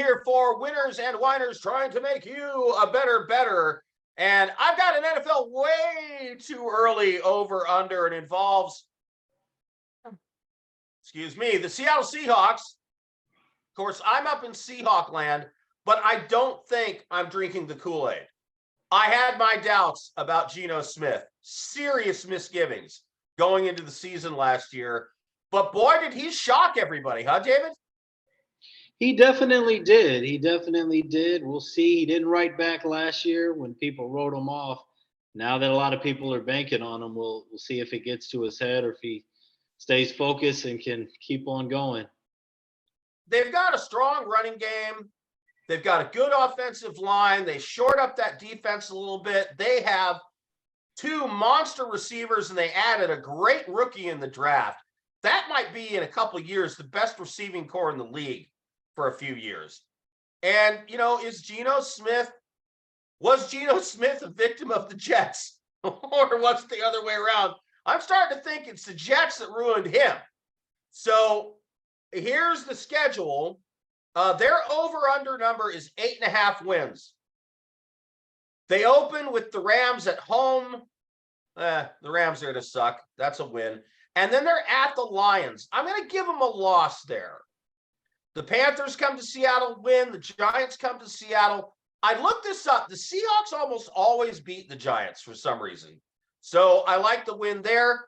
here for Winners and Whiners, trying to make you a better. And I've got an NFL way too early over under. It involves, the Seattle Seahawks. Of course, I'm up in Seahawk land, but I don't think I'm drinking the Kool-Aid. I had my doubts about Geno Smith, serious misgivings going into the season last year. But boy, did he shock everybody, huh, David? He definitely did. He definitely did. We'll see. He didn't write back last year when people wrote him off. Now that a lot of people are banking on him, we'll see if it gets to his head or if he stays focused and can keep on going. They've got a strong running game. They've got a good offensive line. They shored up that defense a little bit. They have two monster receivers, and they added a great rookie in the draft. That might be, in a couple of years, the best receiving core in the league for a few years. And, was Geno Smith a victim of the Jets? Or was it the other way around? I'm starting to think it's the Jets that ruined him. So here's the schedule. Their over-under number is 8.5 wins. They open with the Rams at home. The Rams are going to suck. That's a win. And then they're at the Lions. I'm going to give them a loss there. The Panthers come to Seattle, win. The Giants come to Seattle. I looked this up. The Seahawks almost always beat the Giants for some reason. So I like the win there.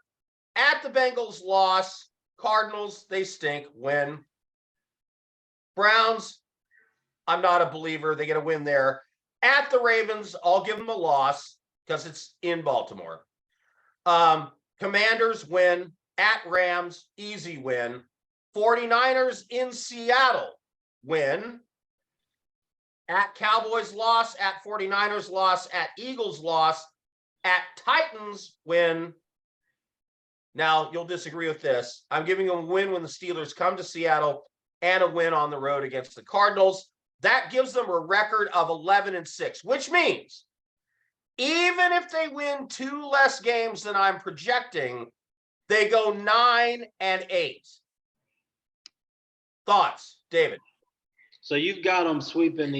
At the Bengals, loss. Cardinals, they stink, win. Browns, I'm not a believer. They get a win there. At the Ravens, I'll give them a loss because it's in Baltimore. Commanders win. At Rams, easy win. 49ers in Seattle, win. At Cowboys, loss. At 49ers, loss. At Eagles, loss. At Titans, win. Now, you'll disagree with this. I'm giving them a win when the Steelers come to Seattle and a win on the road against the Cardinals. That gives them a record of 11-6, which means even if they win 2 less games than I'm projecting, they go 9-8. Thoughts, David? So you've got them sweeping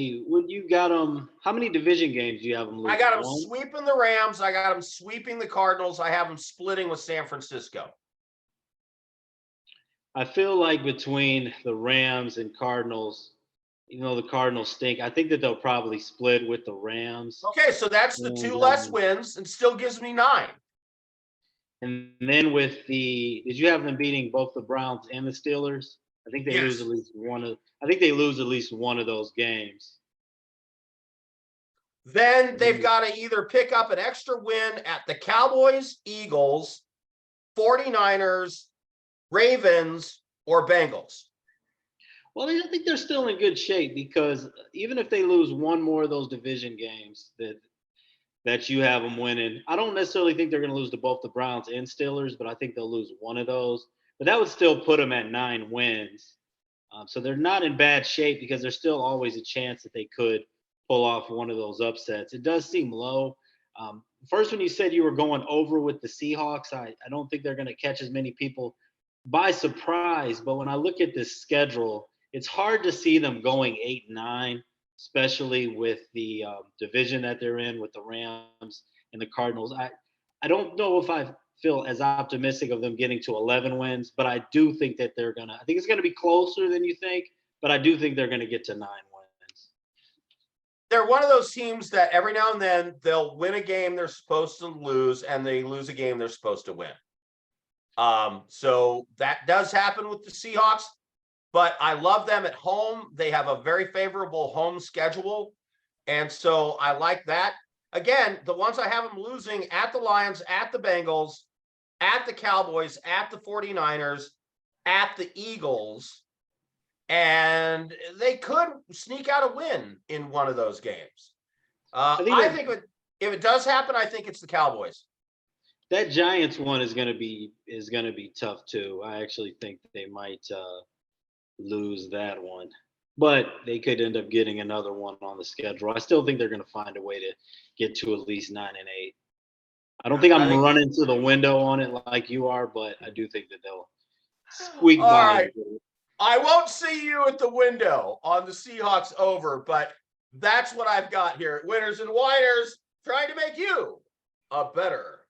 how many division games do you have them losing? I got them sweeping the Rams. I got them sweeping the Cardinals. I have them splitting with San Francisco. I feel like between the Rams and Cardinals, even though the Cardinals stink, I think that they'll probably split with the Rams. Okay, so that's the 2 less wins and still gives me 9. And then did you have them beating both the Browns and the Steelers? I think they lose at least one of those games. Then they've got to either pick up an extra win at the Cowboys, Eagles, 49ers, Ravens, or Bengals. Well, I think they're still in good shape because even if they lose one more of those division games that you have them winning, I don't necessarily think they're going to lose to both the Browns and Steelers, but I think they'll lose one of those. But that would still put them at 9 wins. So they're not in bad shape because there's still always a chance that they could pull off one of those upsets. It does seem low. First, when you said you were going over with the Seahawks, I don't think they're going to catch as many people by surprise. But when I look at this schedule, it's hard to see them going 8-9, especially with the division that they're in with the Rams and the Cardinals. I don't know if I feel as optimistic of them getting to 11 wins, but I do think that I think it's going to be closer than you think, but I do think they're going to get to 9 wins. They're one of those teams that every now and then they'll win a game they're supposed to lose, and they lose a game they're supposed to win. So that does happen with the Seahawks, but I love them at home. They have a very favorable home schedule, and so I like that. Again, the ones I have them losing at the Lions, at the Bengals, at the Cowboys, at the 49ers, at the Eagles, and they could sneak out a win in one of those games. I think if it does happen, I think it's the Cowboys. That Giants one is going to be tough too. I actually think they might lose that one, but they could end up getting another one on the schedule. I still think they're going to find a way to get to at least 9-8. I don't think I'm running to the window on it like you are, but I do think that they'll squeak by. All right. I won't see you at the window on the Seahawks over, but that's what I've got here at Winners and Winers, trying to make you a better